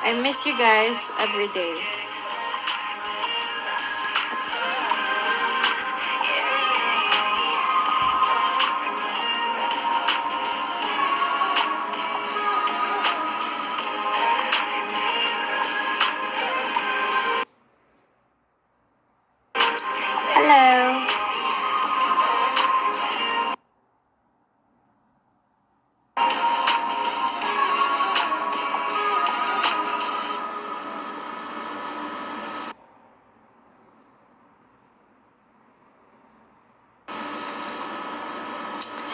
I miss you guys every day. Hello.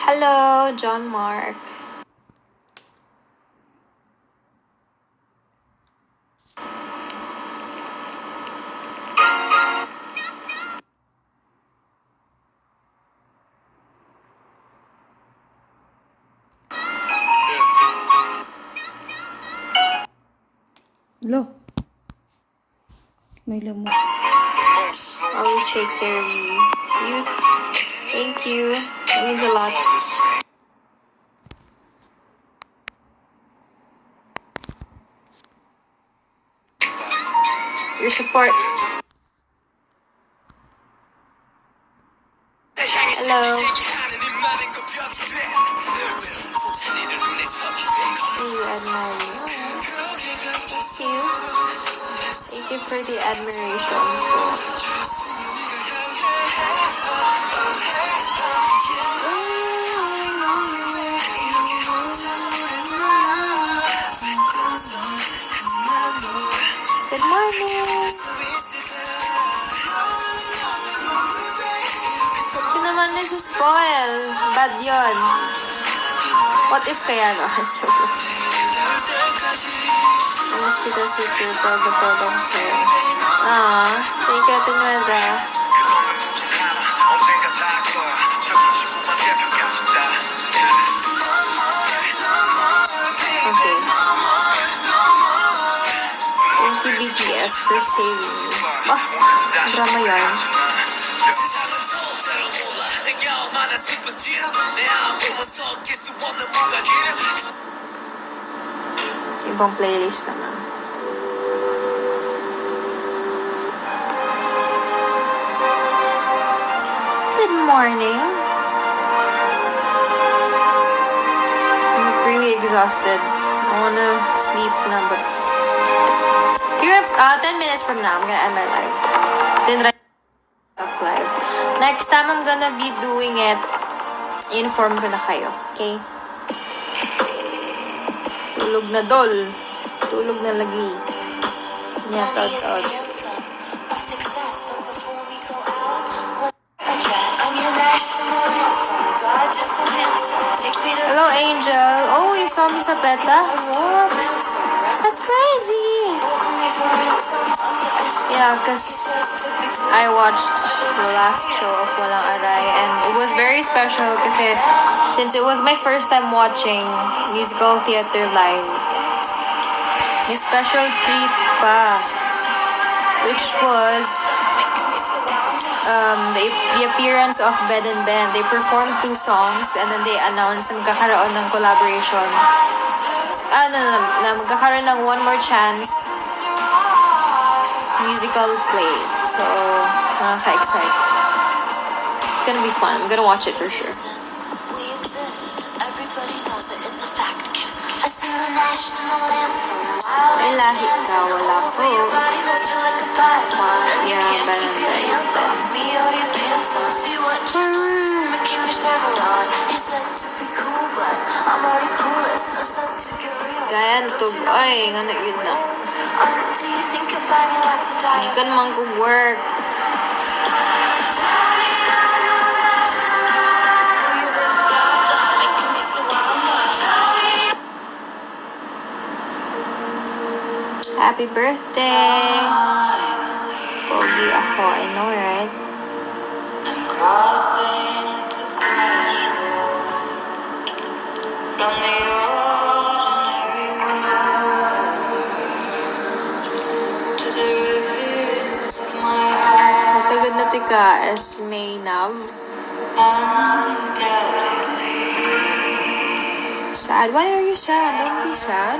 Hello, John Mark. Lo. May lamok. Always take care of you. Thank you. It means a lot. Your support. Hello. You admire me. Thank you. Thank you for the admiration. Good morning. Ba't naman spoil? Bad yun. What if kaya no? Joke. Mas kita super todo sa'yo. Thank you, Tinueda. Okay. Thank you, BTS, for saving me. Drama yarn. Ibang playlist naman. Good morning. I'm really exhausted. I wanna sleep na, but... Siguro, 10 minutes from now, I'm gonna end my live. Then, live. Next time I'm gonna be doing it, inform ko na kayo. Okay? Tulog na dol. Tulog na lagi. Nyatod-od. Hello, Angel. Oh, you saw me sa PETA? What? That's crazy. Yeah, because I watched the last show of Walang Aray and it was very special kasi since it was my first time watching musical theater live, may special treat pa, which was the appearance of Bed and Ben. They performed 2 songs and then they announced na magkakaroon ng collaboration. Magkakaroon ng One More Chance musical play. So, nakaka-excite. It's gonna be fun. I'm gonna watch it for sure. May lahi ka, wala ko. Yeah, Gaya tug ay nga na yun na. Hindi ka naman work. Happy birthday! Pogi ako, I know, right? I'm crossing the threshold on the ordinary world to the rivers of my heart. Matagad na tika, as may nav. Sad? Why are you sad? Don't be sad.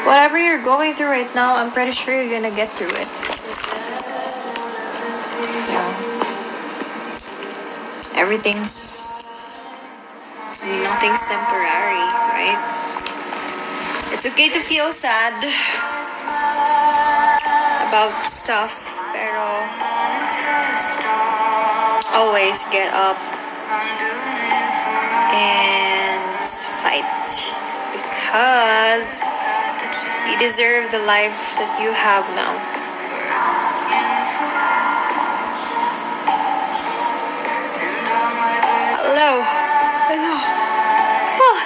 Whatever you're going through right now, I'm pretty sure you're gonna get through it. Yeah. Nothing's temporary, right? It's okay to feel sad about stuff, pero always get up and fight, because you deserve the life that you have now. Hello. Hello. Oh.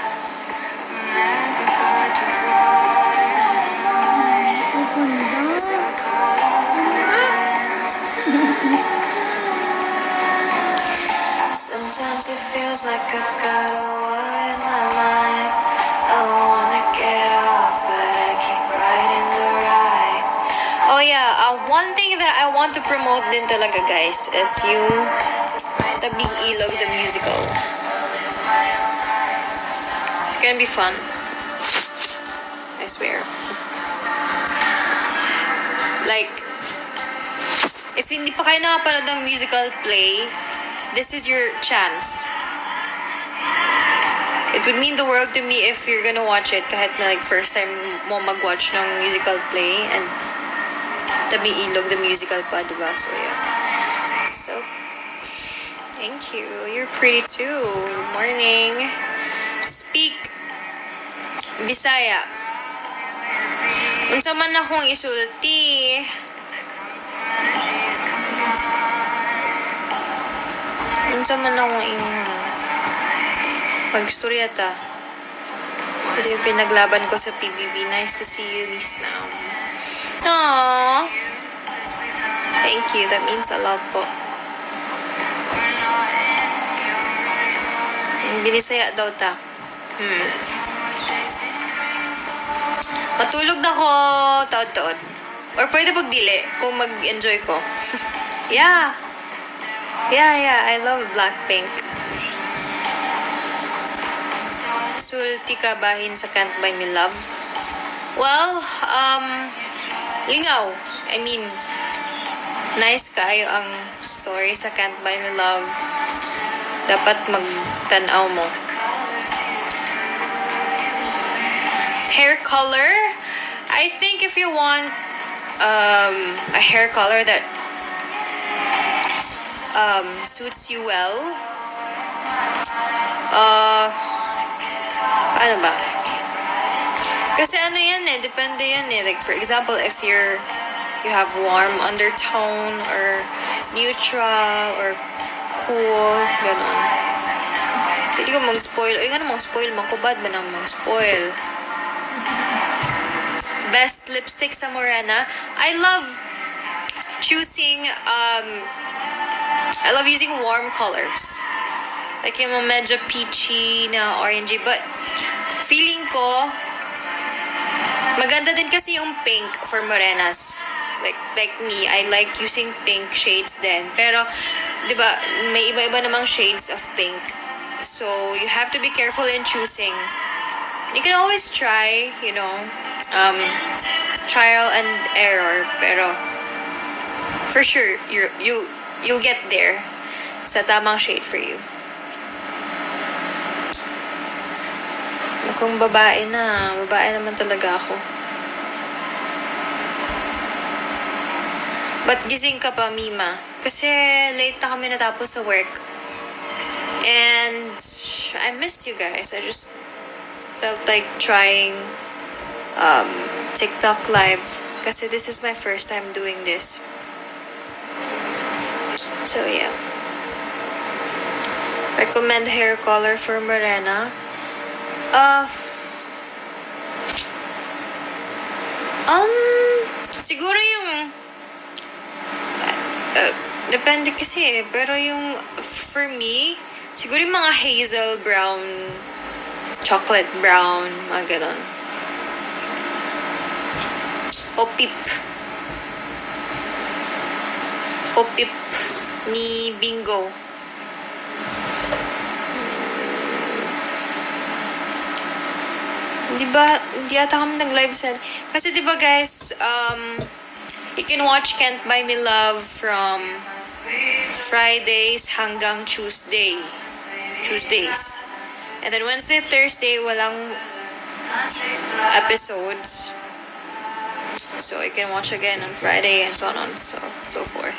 Sometimes it feels like I've got a war in my mind. I wanna get off, but I keep riding the ride. Oh yeah, one thing that I want to promote din talaga, guys, is yung Tabing Ilog the musical. It's gonna be fun. I swear. Like, if hindi pa kayo nakapanood ng musical play, this is your chance. It would mean the world to me if you're gonna watch it kahit na like first time mo mag-watch ng musical play, and Tabing Ilog the musical pa, diba? So yeah. So, thank you. You're pretty too. Good morning. Speak Bisaya. Unsa man akong isulti. Unsa man akong pagstorya ta. Ito yung pinaglaban ko sa PBB. Nice to see you, Miss Now. Aww. Thank you. That means a lot po. Binisaya daw ta. Matulog na ko taod-taod. Or pwede pagdili kung mag-enjoy ko. Yeah. Yeah. I love Blackpink. Sulti ka bahin sa Can't Buy Me Love? Well, lingaw. I mean, nice kayo ang story sa Can't Buy Me Love. Dapat magtanaw mo. Hair color? I think if you want a hair color that suits you well, ano ba? Kasi ano yan eh, depende yan eh. Like for example, if you have warm undertone or neutral or cool, ganun. Hindi ko mag-spoil. Ay, nga namang spoil, makubad ba nang mag-spoil? Best lipstick sa Morena. I love choosing, I love using warm colors. Like yung mga medyo peachy na orangey. But, feeling ko, maganda din kasi yung pink for morenas. Like me, I like using pink shades din. Pero, di ba, may iba-iba namang shades of pink. So, you have to be careful in choosing. You can always try, trial and error. Pero, for sure, you'll get there sa tamang shade for you. Kung babae naman talaga ako. Ba't gising ka pa, Mima? Kasi late na kami natapos sa work. And I missed you guys. I just felt like trying TikTok live. Kasi this is my first time doing this. So yeah. Recommend hair color for Morena. Siguro yung depende kasi pero yung for me siguro yung mga hazel brown, chocolate brown, mga ganon. Opip ni Bingo. Hindi ata kami nag-live selling. Kasi di ba guys, you can watch Can't Buy Me Love from Fridays hanggang Tuesdays. And then Wednesday, Thursday, walang episodes. So you can watch again on Friday and so on and so forth.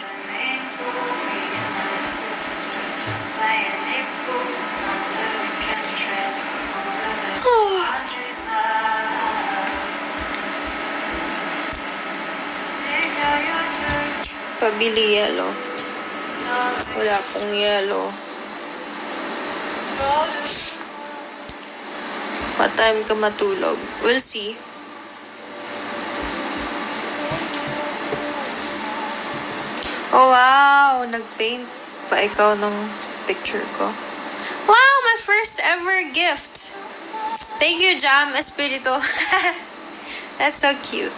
Pabili yelo. Wala akong yelo. What time ka matulog? We'll see. Oh wow! Nag-paint pa ikaw ng picture ko. Wow! My first ever gift! Thank you, Jam Espirito. That's so cute.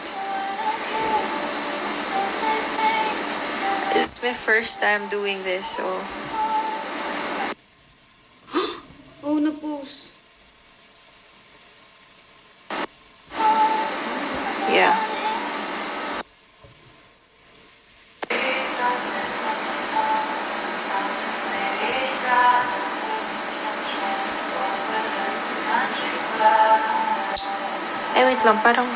It's my first time doing this, so... Oh, na-post. Yeah. Wait lang, parang...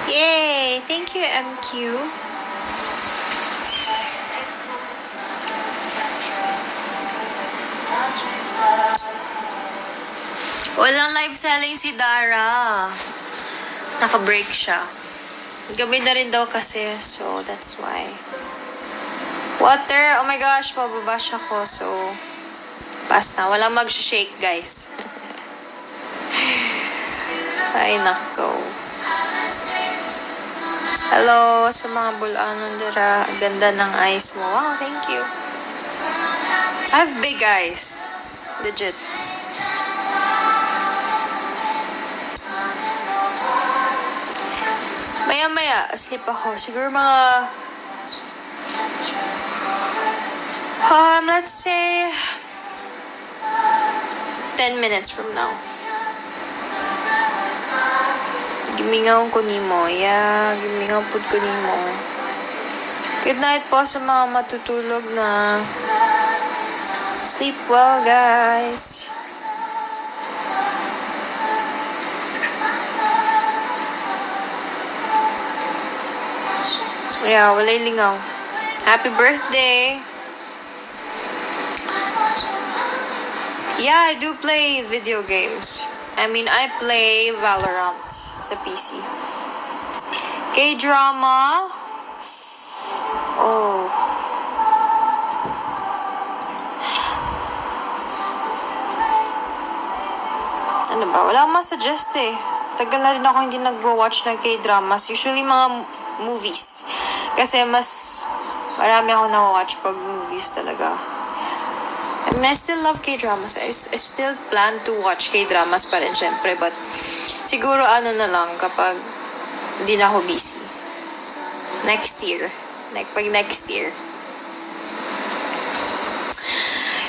Yay! Thank you, MQ. Walang live selling si Dara. Naka-break siya. Gabi na rin daw kasi, so that's why. Water! Oh my gosh, mababash ako, so... Pass na. Walang mag-shake, guys. Ay, nako. Hello sa mga bulanon dira. Ganda ng eyes mo. Wow, thank you. I have big eyes. Legit. Maya-maya, asleep ako. Siguro mga... let's say... 10 minutes from now. Gimingaw ko nimo. Yeah, gimingaw po ko nimo. Good night po sa mga matutulog na. Sleep well, guys. Yeah, walay lingaw. Happy birthday! Yeah, I do play video games. I mean, I play Valorant sa PC. K-drama? Oh. Ano ba? Wala akong masuggest eh. Tagal na rin ako hindi nag-watch ng K-dramas. Usually mga movies. Kasi mas marami ako na-watch pag movies talaga. I mean, I still love K-dramas. I still plan to watch K-dramas pa rin, syempre. But, siguro ano na lang kapag hindi na ako busy. Next year. Pag next year.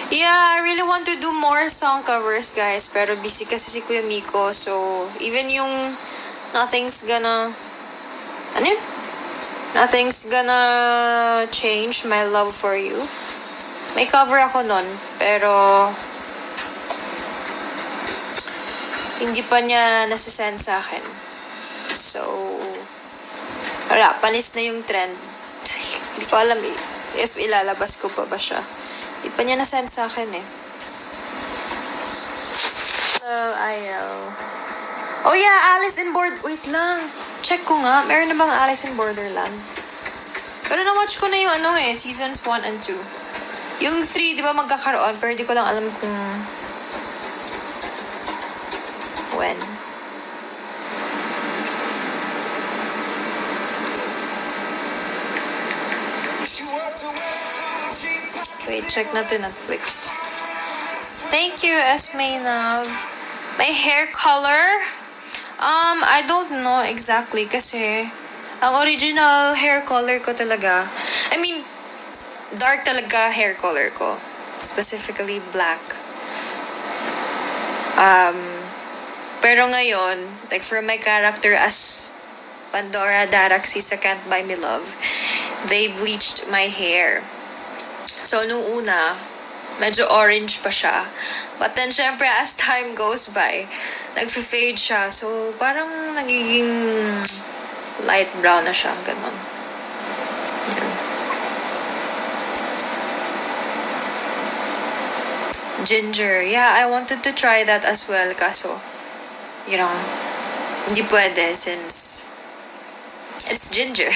Yeah, I really want to do more song covers, guys. Pero busy kasi si Kuya Miko. So, even yung Nothing's Gonna... Ano yun? Nothing's Gonna Change My Love For You. May cover ako nun, pero hindi pa niya nasasend sa akin. So, wala, panis na yung trend. Hindi ko alam if ilalabas ko pa ba siya. Hindi pa niya nasend sa akin eh. Hello, Ayaw. Oh yeah, Alice in Wait lang. Check ko nga, meron na bang Alice in Borderland? Pero na-watch ko na yung seasons 1 and 2. Yung 3, di ba magkakaroon? Pero di ko lang alam kung when. Wait, check natin Netflix. Thank you, Esme Nav. My hair color? I don't know exactly kasi ang original hair color ko talaga, I mean, dark talaga hair color ko. Specifically black. Um, pero ngayon, like for my character as Pandora Daraxi sa Can't Buy Me Love, they bleached my hair. So, nung una, medyo orange pa siya. But then, syempre, as time goes by, nag-fade siya. So, parang nagiging light brown na siya. Ganon. Yan. Ginger. Yeah, I wanted to try that as well. Kaso, you know, hindi pwede since it's ginger.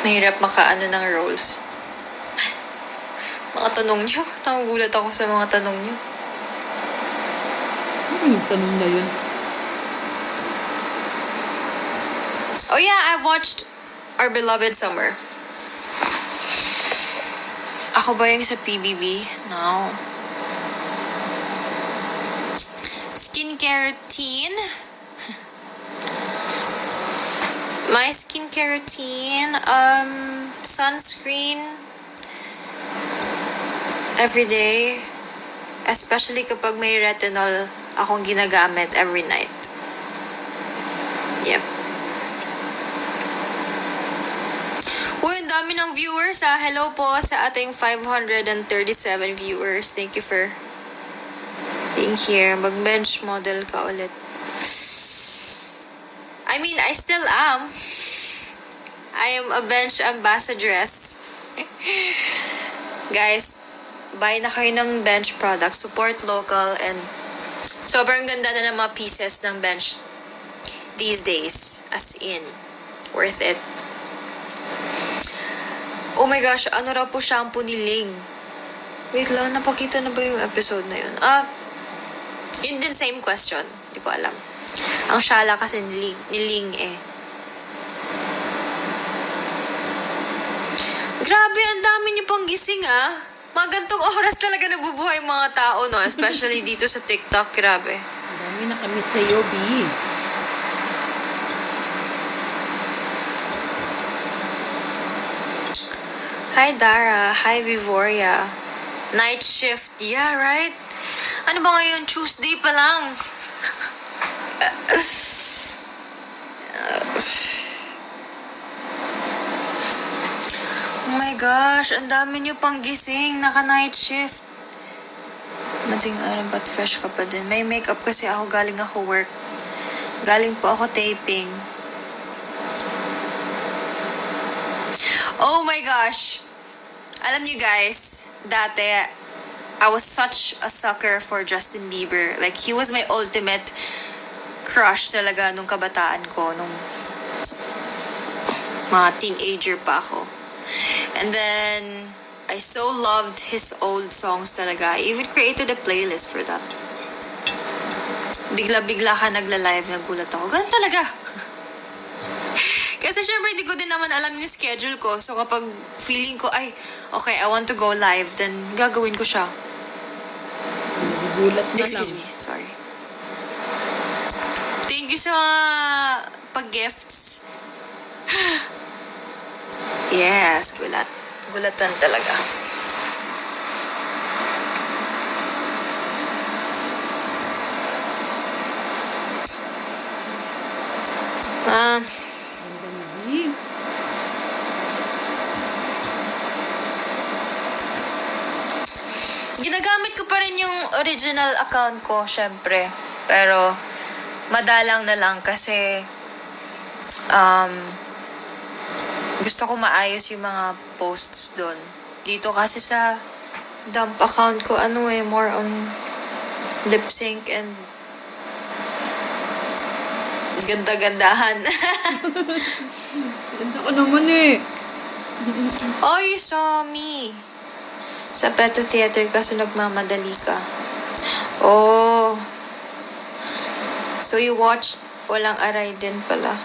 Mahirap makaano ng roles. Mga tanong nyo. Nagugulat ako sa mga tanong nyo. Ano yung tanong na yun? Oh yeah, I've watched Our Beloved Summer. Ako ba yung sa PBB? No. Skincare routine. My skincare routine, sunscreen every day. Especially kapag may retinol akong ginagamit every night. Yep. Uy, ang dami ng viewers ah. Hello po sa ating 537 viewers. Thank you for being here. Mag-bench model ka ulit. I mean, I still am. I am a bench ambassadress. Guys, buy na kayo ng bench products. Support local and sobrang ganda na ng mga pieces ng bench these days. As in, worth it. Oh my gosh, ano raw po shampoo ni Ling? Wait lang, napakita na ba yung episode na yun? Yun din same question. Hindi ko alam. Ang shala kasi ni Ling eh. Grabe, ang dami niyo pang gising ah. Mga gantong oras talaga nabubuhay mga tao, no? Especially dito sa TikTok, grabe. Ang dami na kami sa'yo, B. Hi Dara, hi Vivoria. Night shift, yeah, right? Ano ba ngayon? Tuesday pa lang. Oh my gosh, ang dami niyo pang gising. Naka-night shift. Mading araw, ba't fresh ka pa din? May makeup kasi ako, galing ako work. Galing po ako taping. Oh my gosh. Alam niyo guys, dati, I was such a sucker for Justin Bieber. Like, he was my ultimate crush talaga nung kabataan ko, nung mga teenager pa ako. And then, I so loved his old songs talaga. I even created a playlist for that. Bigla-bigla ka nagla-live, nagulat ako. Ganun talaga. Kasi syempre, hindi ko din naman alam yung schedule ko. So, kapag feeling ko, ay, okay, I want to go live, then gagawin ko siya. Nagugulat na Excuse lang. me, sorry. Thank you sa pag-gifts. Yes, gulatan talaga. Ang dami. Ginagamit ko pa rin yung original account ko, syempre. Pero, madalang na lang kasi gusto ko maayos yung mga posts doon. Dito kasi sa dump account ko, more on lip sync and ganda-gandahan. Ganda ko naman eh. Oh, you saw me. Sa Peta Theater kaso nagmamadali ka. Oh. So you watched Walang Aray din pala.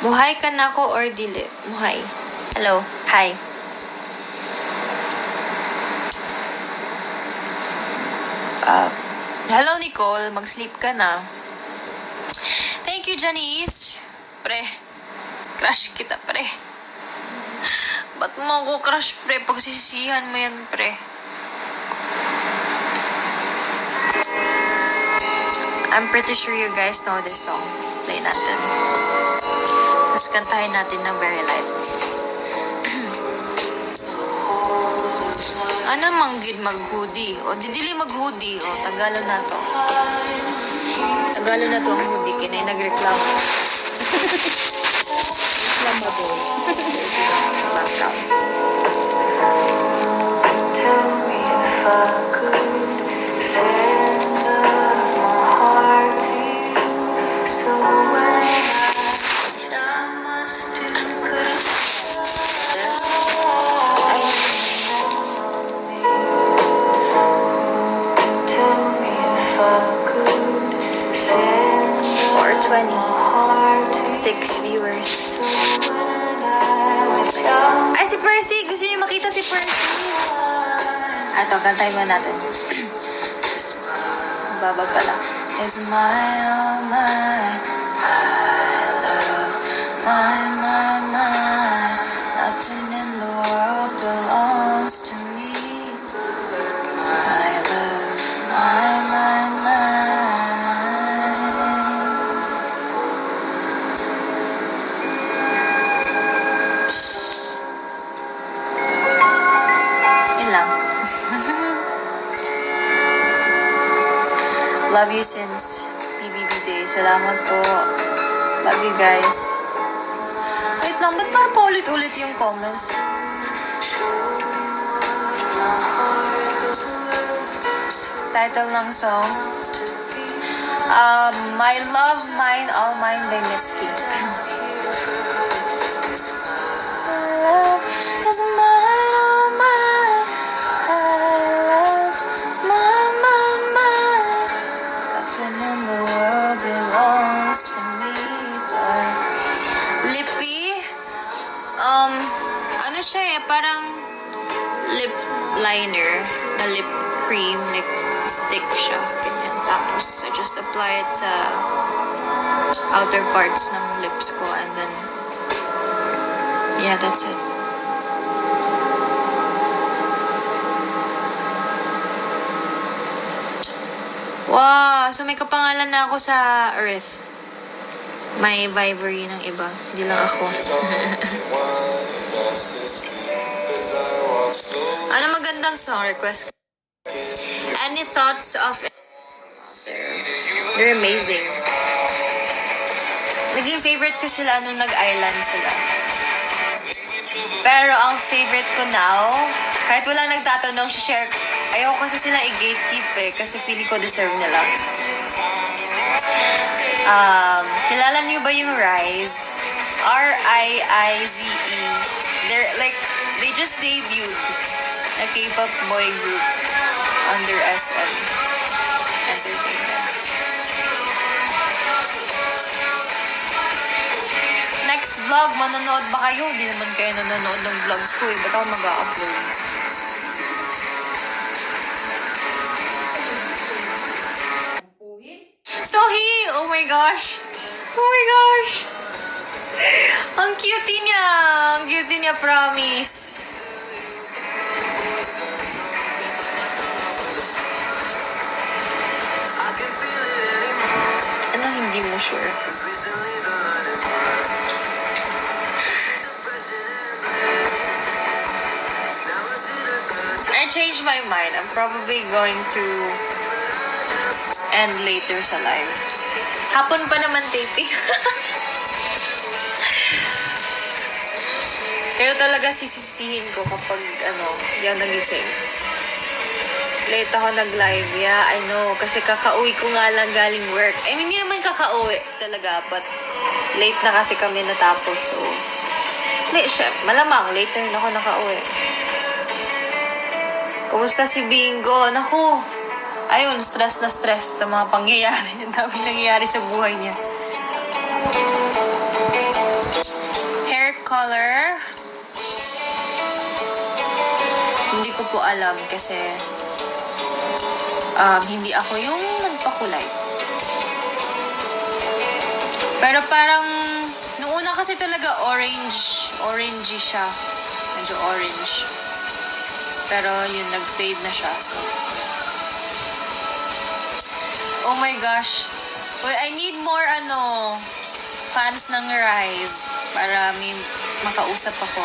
Muhay ka na ko or dili? Muhay. Hello. Hi. Hello, Nicole. Mag-sleep ka na. Thank you, Janice. Pre. Crush kita, pre. Ba't mo ako crush, pre? Pagsisisihan mo yan, pre. I'm pretty sure you guys know this song. Play natin. Tapos kantahin natin ng very light. Ano manggid mag-hoodie? O, didili mag-hoodie. O, Tagalog na to. Tagalog na to ang hoodie. Kinay nagreklamo. Reklamo po. Background. Tell me if I could send my heart to you. So when I must do could tell me if I could send 420. my heart to you. 6 viewers. So when I Ay, si Percy! Gusto niyo makita si Percy? Ato, kantahin mo natin. Baba pala. is mine, oh mine. I love mine, mine, mine. Nothing in the world belongs to me. I love mine, mine, mine. Yun lang. Love you since PBB Day. Salamat po. Love you guys. Wait lang, ba't parang paulit-ulit yung comments? Title ng song? My Love, Mine, All Mine by Mitski. My love is mine, oh mine. I love mine, mine, mine. Nothing in the world belongs to me but Lippy? Ano siya eh, parang lip liner na lip cream, like stick siya, ganyan. Tapos, I just apply it sa outer parts ng lips ko and then, yeah, that's it. Wow! So, may kapangalan na ako sa Earth. May Vibery ng iba. Hindi lang ako. Ano magandang song request? Any thoughts of it? They're amazing. Naging favorite ko sila nung nag-island sila. Pero ang favorite ko now, kahit wala nagtatanong, share. Ayoko kasi sila i-gatekeep eh, kasi feeling ko deserve nila. Kilala niyo ba yung Rise? R-I-I-Z-E. They're like, they just debuted a K-pop boy group under SM Entertainment. Next vlog, manonood ba kayo? Hindi naman kayo nanonood ng vlogs ko eh. Ba't ako mag-upload? Sohee! Oh my gosh! Oh my gosh! Ang cutie niya! Ang cutie niya, promise! Ano hindi mo sure? I changed my mind. I'm probably going to end later sa live. Hapon pa naman taping. Kaya talaga sisisihin ko kapag hindi ako nagising. Late ako nag-live. Yeah, I know. Kasi kakauwi ko nga lang galing work. I mean, hindi naman kakauwi talaga. But late na kasi kami natapos. So, malamang late na rin ako nakauwi. Kumusta si Bingo? Naku! Ayun, stress na stress sa mga pangyayari. Ang daming nangyayari sa buhay niya. Hair color? Hindi ko po alam kasi hindi ako yung nagpakulay. Pero parang nung una kasi talaga orangey siya. Medyo orange. Pero yun, nag-fade na siya. So. Oh my gosh. Wait, I need more fans ng Rise para may makausap ako.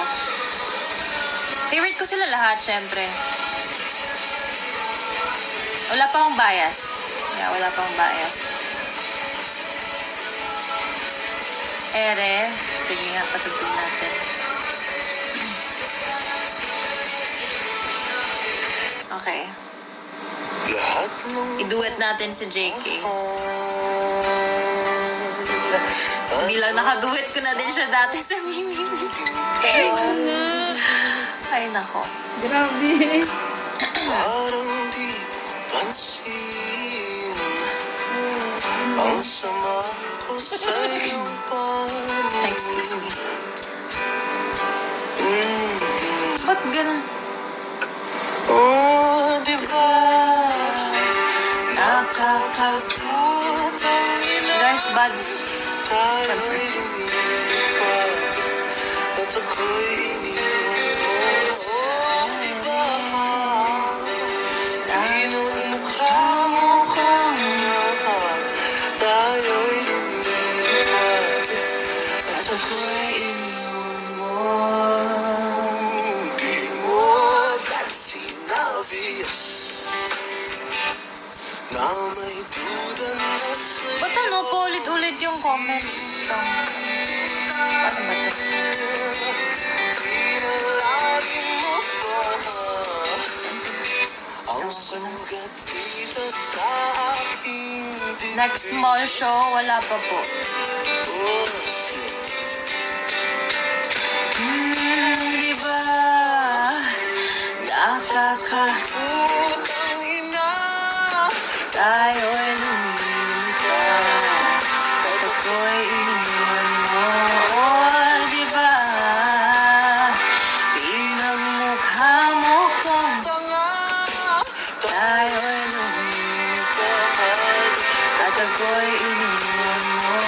Favorite ko sila lahat, syempre. Wala pa akong bias. Yeah, wala pa akong bias. Ere. Sige nga, patugtog natin. Okay. I-duet natin si JK. Hindi lang nakaduet ko na din siya dati sa Mimi. Ay, nako. Grabe. Parang di pansin ang sama ko sa iyong panig. Excuse me. Ba't ganun? Oh, di ba nakakaput ang ina Guys, bad. tayo'y lumipat at ako'y iniwan mo. Oh, di ba inumukha mo kang mahal tayo'y lumipat at ako'y iniwan mo. Di mo agad sinabi na may duda na sa'yo. Ba't paulit-ulit yung comment? Paano ba ito? Pinalagi mo pa ang sugat dito sa aking dibdib. Next mall show, wala pa po. Di ba? Nakakaput ang ina Tayo'y lumipat at ako'y iniwan mo. Oh, di ba? Pinagmukha mo kong tanga tayo'y lumipat at ako'y iniwan mo.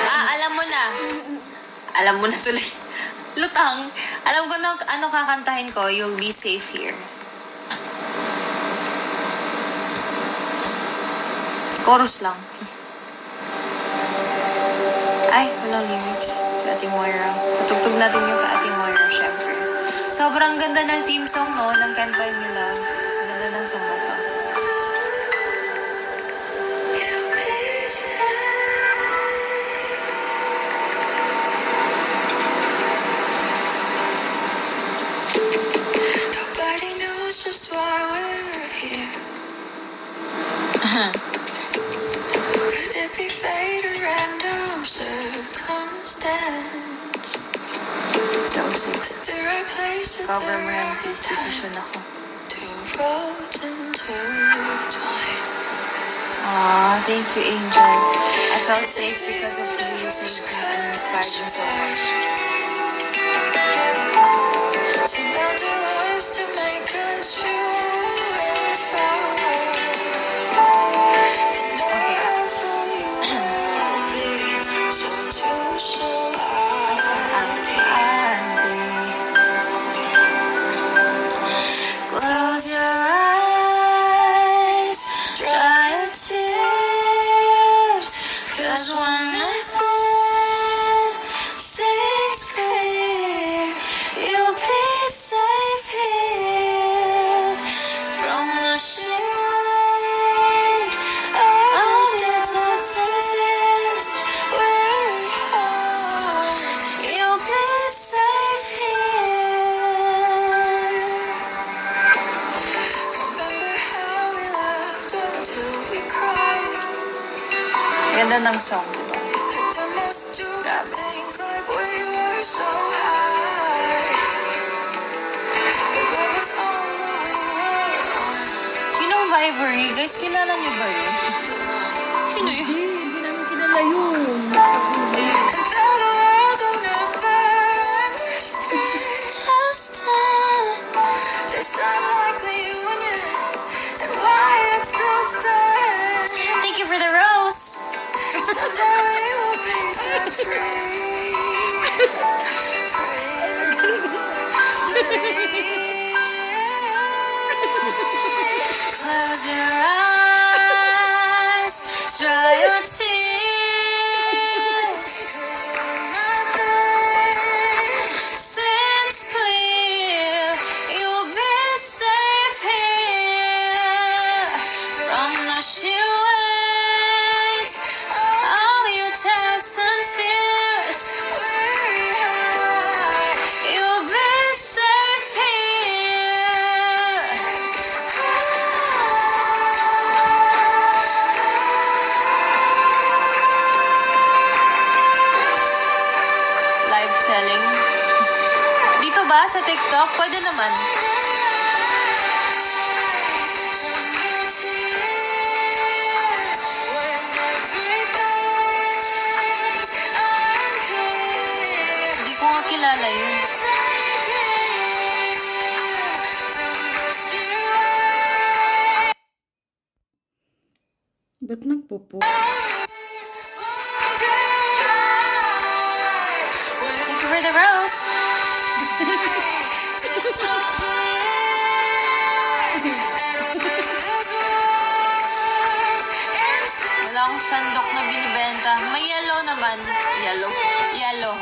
Alam mo na. Alam mo na tuloy. Lutang. Alam ko na ano kakantahin ko. You'll be safe here. Chorus lang. Ay, walang lyrics. Si Ate Moira. Patugtog natin yung ka Ate Moira, syempre. Sobrang ganda ng theme song, no? Ng Can't Buy Me Love. Ganda ng song na to. Nobody knows just why we're here. Could it be fate or random circumstance? So, sick. The right place at Cover the mo yan, right please. time. Decision ako. Two roads intertwined. Aw, thank you, Angel. I felt safe because of you saved me and inspired me so much. To melt our lives to make us true and far. Then I for you will be so true, so I'll be. Close your eyes, dry your tears, 'cause when nothing seems clear, you'll be safe here from the shade of the downstairs. Weary heart, you'll be safe here. remember how we laughed until we cried. Ganda ng song, diba? Like the most stupid Grabe. things, like we were so high. But love was all that we were on. Sinong Vibery? Guys, kilala niyo ba yun? Sino yun? Hindi namin kilala yun. And though the words will never understand, Just this unlikely union and why it still stands. Thank you for the rose. Someday we Close your eyes, dry your tears. Nothing seems clear. You'll be safe here from the sheer weight of your doubts and fears. You'll be safe here. Live selling. Dito ba sa TikTok? Pwede naman. Hindi ko nga kilala yun. Ba't nagpupo? Thank you for the rose. Wala akong sandok na binibenta. May yellow naman. Yellow. Yellow.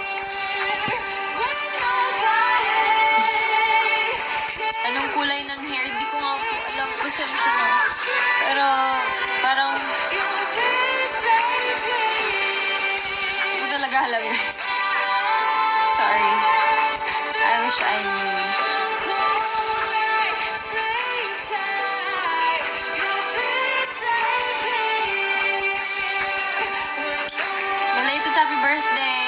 Anong kulay ng hair? Hindi ko nga po alam. Pasensya na. Pero parang hindi ko talaga alam, guys. Sorry. I wish I knew. Belated happy birthday.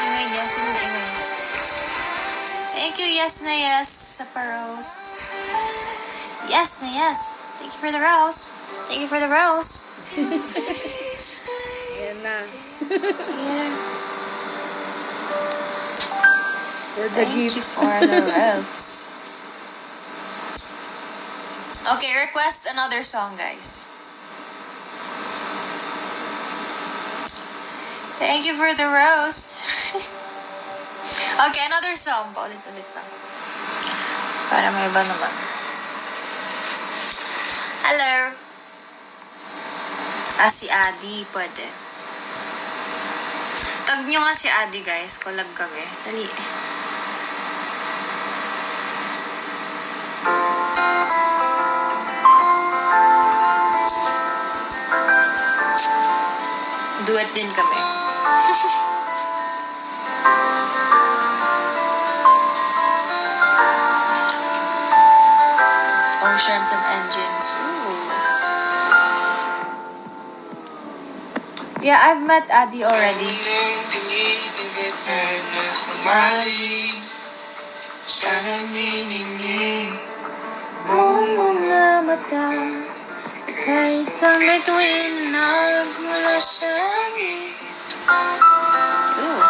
Ingay niya, sino ingay? Thank you, yes na yes, sa pa-rose. Yes na yes. Thank you for the rose. Thank you for the rose. Ayan na. Yeah. For the Thank gift. you for the rose. Okay, request another song, guys. Thank you for the rose. Okay, another song. Paulit-ulit lang. Para may iba naman. Hello. Si Adi, pwede. Tag nyo nga si Adi, guys. Collab kami. Dali. Duet din kami. Oceans and engines. Ooh. Yeah, I've met Adi already. Sana miningning Buong mga mata ay sa bituin na mula sa langit. Ooh.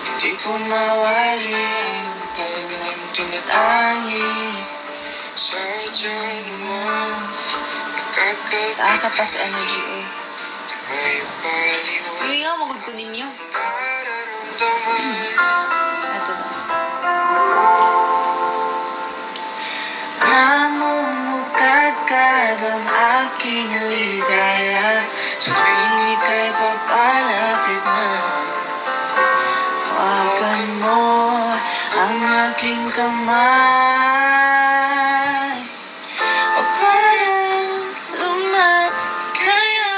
Hindi ko mawali ang tagal mong tinatangi. Sadya naman Taas sa pas energy eh. may paliwanag Hindi nga magod ko ninyo. nararamdaman. Ito na. Namumukadkad ang aking ligaya sa tuwing ika'y papalapit na. Hawakan mo ang aking kamay. O parang Kaya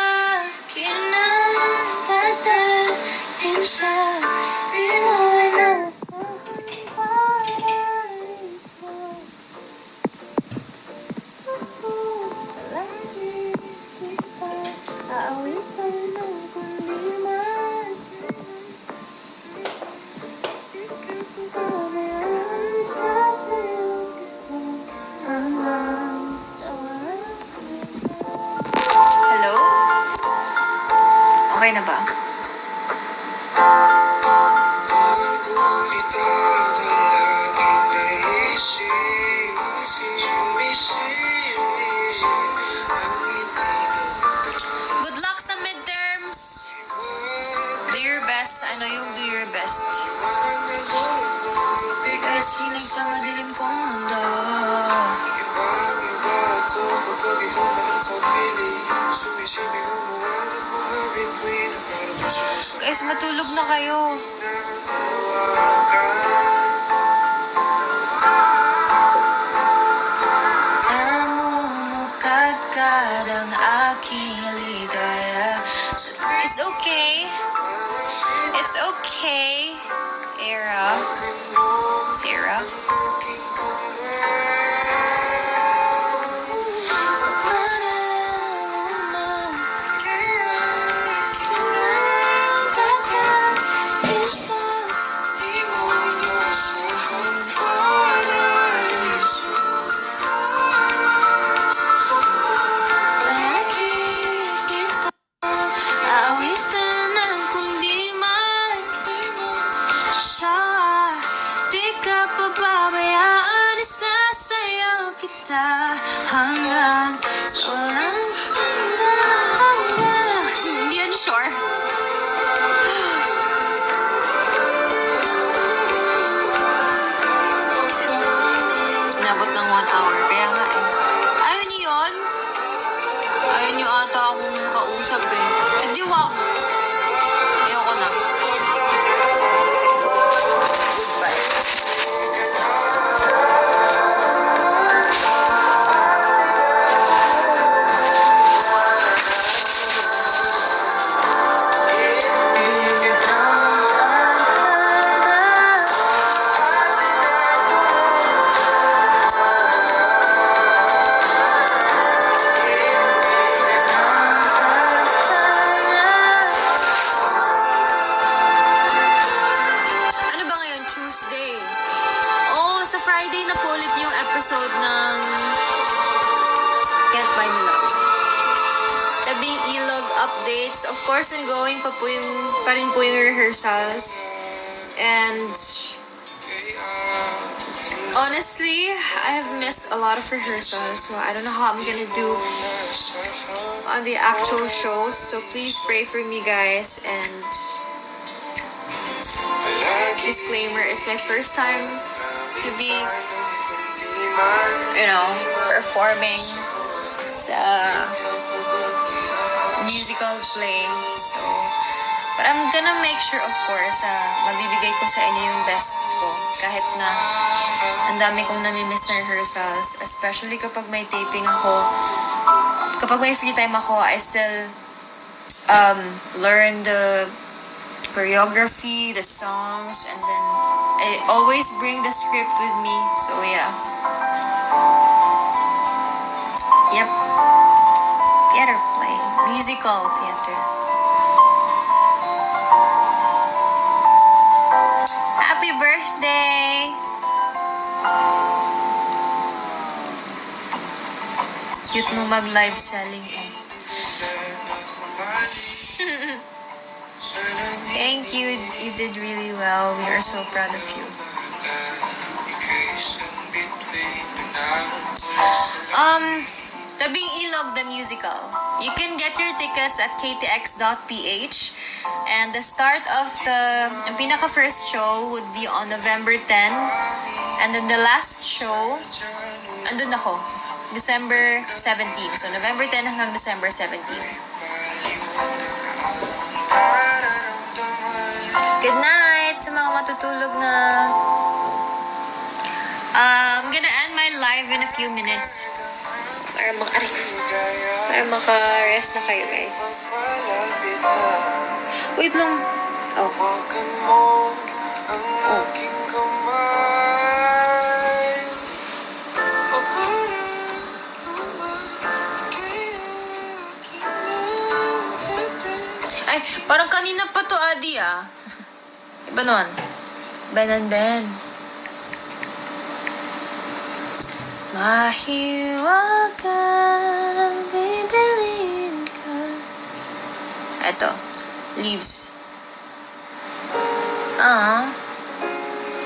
kinatatahin sa di mo inasahang paraiso. Palagi kita aawitan ng kundi man. Okay na ba? Ngunit ang laging naisip, sumisip, ang hindi na Good luck sa midterms! Do your best. I know you'll do your best. iwanag na dulot mong ibig ay Sinig sa madilim kong mundo. ibang-iba ako kapag ikaw na ang kapiling. Sumisiping ang buwan at mga bituin na parang masumasakit Guys, matulog na kayo. na ang tawagan. Namumukadkad ang aking ligaya. It's okay. It's okay. Era. Sarah. Awitan ng kundiman siya. Di ka pababayaan, isasayaw kita hanggang sa walang hanggan. Hindi yan sure. Inabot ng 1 hour. Kaya nga eh. Ayaw niyo yun? Ayaw niyo ata akong kausap eh. Eh di wag. Ayoko na. Bye. Ano ba ngayon? Tuesday. Oh, sa Friday na po ulit yung episode ng Can't Buy Me Love. Tabing ilog updates. Of course, ongoing pa rin po yung rehearsals. And honestly, I have missed a lot of rehearsals. So I don't know how I'm gonna do on the actual shows. So please pray for me, guys. And disclaimer, it's my first time to be, performing sa musical play. So, but I'm gonna make sure, of course, mabibigay ko sa inyo yung best ko. Kahit na ang dami kong nami-miss na rehearsals. Especially kapag may taping ako. Kapag may free time ako, I still learn the choreography, the songs, and then I always bring the script with me. So yeah. Yep. Theater play. Musical theater. Happy birthday! Cute mo mag-live selling eh. Thank you. You did really well. We are so proud of you. Tabing Ilog the Musical. You can get your tickets at ktx.ph. And the start of ang pinaka-first show would be on November 10. And then the last show, andun ako, December 17. So November 10 hanggang December 17. Good night sa mga matutulog na. I'm gonna end my live in a few minutes. Para maka-rest na kayo, guys. Wait lang. Oh. Ay, parang kanina pa to, Adi, ah. Iba naman. Ben and Ben. Mahiwaga, bibilin ka. Eto. Leaves.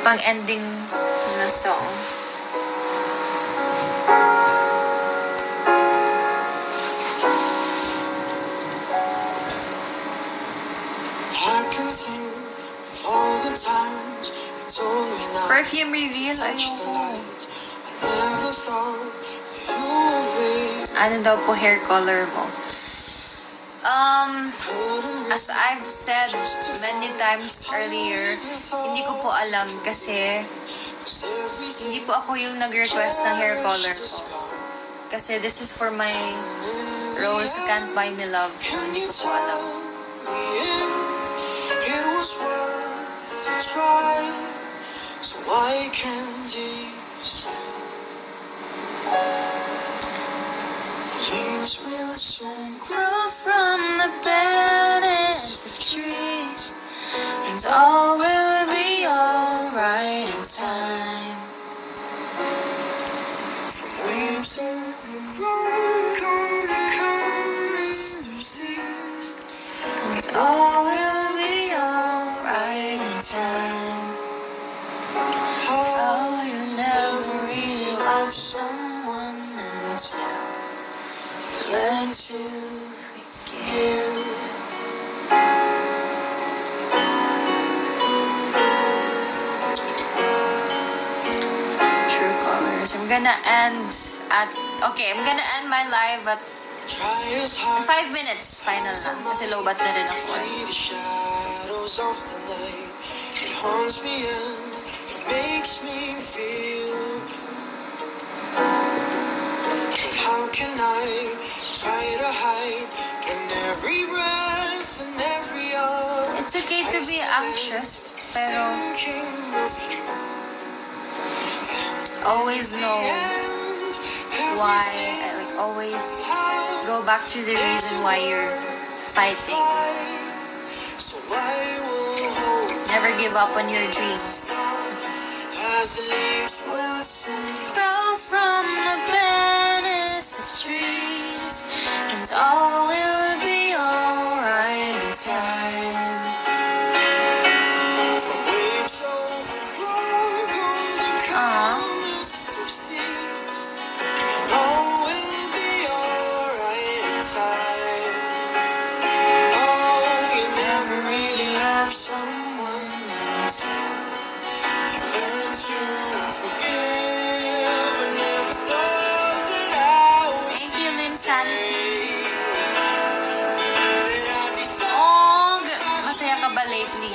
Pang-ending na song. I can think of all the times you told me not Perfume reveal. touch the Ayoko. light. I never thought that you would be. Ano daw po hair color mo? Couldn't As I've said many times earlier, hindi ko po alam kasi hindi po ako yung nag-request ng hair color ko. Kasi this is for my role sa Can't Buy Me Love. So, hindi ko po alam. it was worth a try. So why can't you say leaves will soon Grow from the banners of trees, and all will be alright in time. from waves overgrown come the calmest of seas. And all will be alright in time. Oh, you never really love someone until you learn to forgive. True colors. I'm gonna end my live at Try as hard 5 minutes. Final lang. Kasi low-bat na rin ako. flee the shadows of the night. It haunts me and it makes me feel blue. But how can I try to hide when every breath and every hour It's okay to be anxious, pero thinking of you? always know why. Always go back to the reason why you're fighting. So I will hold Never give up on your dreams. as the leaves Will soon grow from the banners of trees, and all will be alright in time. from waves overgrown come the calmest of seas. And all will be alright in time. Oh, you never really loved someone until you learn to forgive. I never thought that I would Thank you, Linsanity. that I'd decide. Oh, masaya ka ba lately?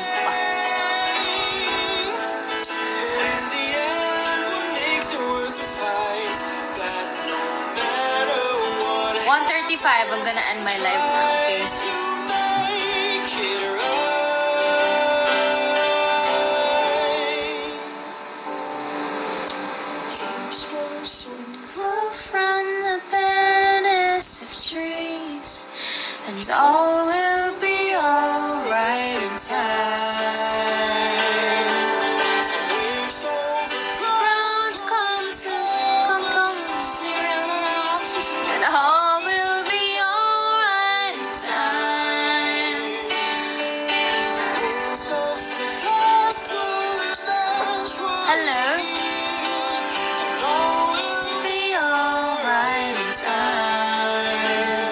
In the end, what makes it worth the fight? That no matter what 1:35, I'm gonna end my live now, okay? you make it right. Leaves will soon Grow from the banners of trees, and all will be alright in time. waves overgrown. Round come zero, and all will be alright in time. Winds of the past will eventually Hello, and all will be alright in time.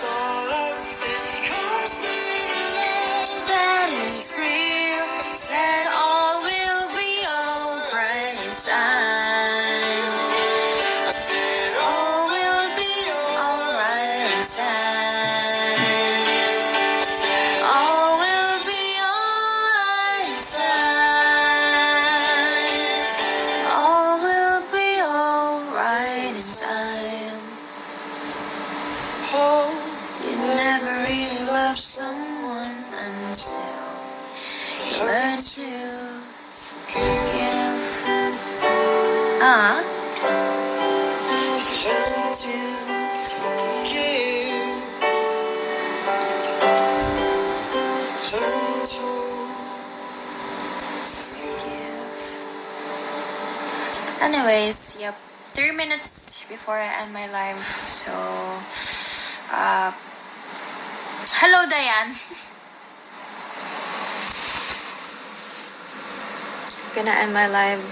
all of this comes with love. That is real. Said all will be alright in time. I said All will be alright in time. All will be alright in time. All will be alright in time. oh, You never really loved someone until you learn to forgive. Learn to forgive. give. Learn to Anyways, yep. 3 minutes before I end my live. So, Hello, Diane. Gonna end my live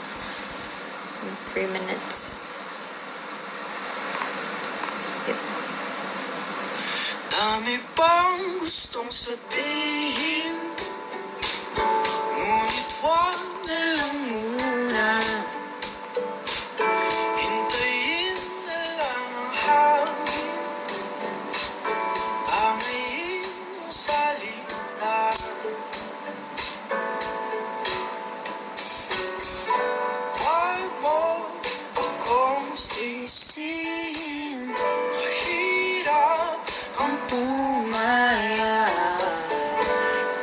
in 3 minutes. Yep. Dami pang gustong sabihin, ngunit wag na lang muna. Hintayin na lang ang hangin, bangayin ang salita. Wag mo akong sisihin, mahirap ang pumaya.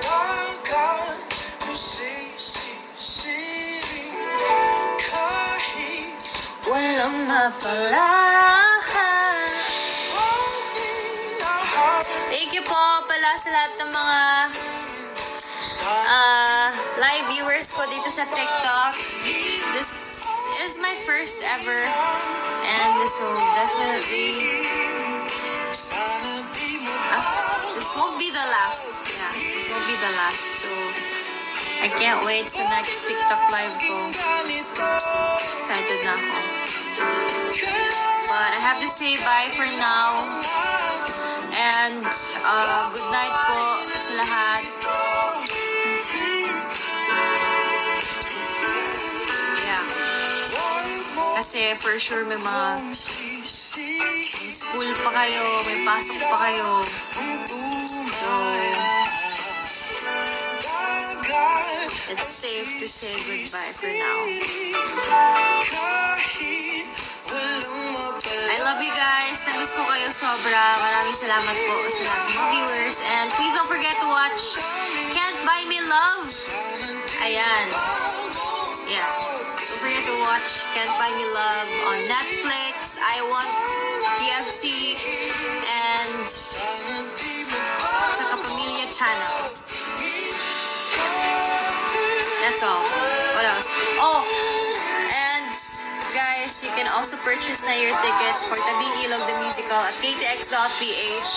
Bakit mo sisisihin kahit walang mapalahan? Thank you po pala sa lahat ng mga live viewers ko dito sa TikTok. This is my first ever and this will definitely this won't be the last. Yeah, this won't be the last. So I can't wait sa next TikTok live ko. Excited na ako. But I have to say bye for now. And good night po sa lahat. Yeah. Kasi for sure may school pa kayo, may pasok pa kayo. So, it's safe to say goodbye for now. I love you guys. Namiss ko kayo sobra. Maraming salamat po sa lahat ng mga viewers. And please don't forget to watch Can't Buy Me Love. Ayan. Yeah. Don't forget to watch Can't Buy Me Love on Netflix, I Want TFC, and sa Kapamilya channels. That's all. What else? Oh, and guys, you can also purchase na your tickets for Tabing Ilog the Musical at ktx.ph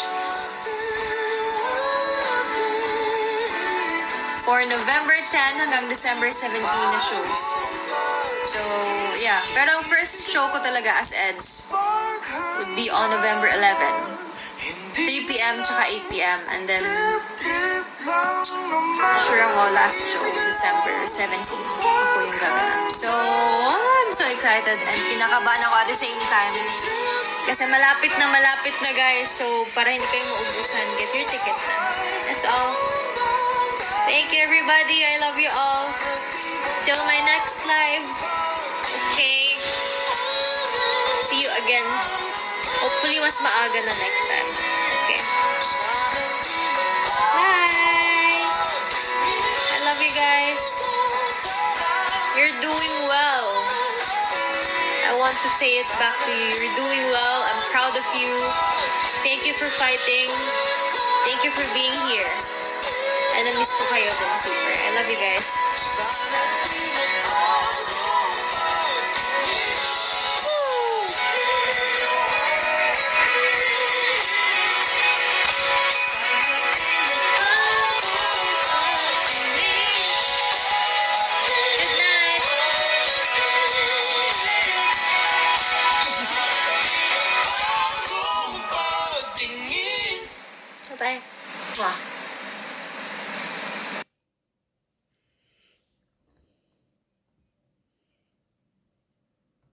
for November 10 hanggang December 17 na shows. So, yeah. Pero ang first show ko talaga as EDS would be on November 11. 3 p.m. tsaka 8 p.m. And then, sure ako, last show, December 17. Ako yung gaganap. So, I'm so excited and kinakabahan ako at the same time. Kasi malapit na guys. So, para hindi kayo maubusan, get your tickets na. That's all. Thank you everybody. I love you all. Till my next live. Okay. See you again. Hopefully, mas maaga na next time. Okay. Bye! I love you guys. You're doing well. I want to say it back to you. You're doing well. I'm proud of you. Thank you for fighting. Thank you for being here. And na-miss ko kayo din super. I love you guys. Bye.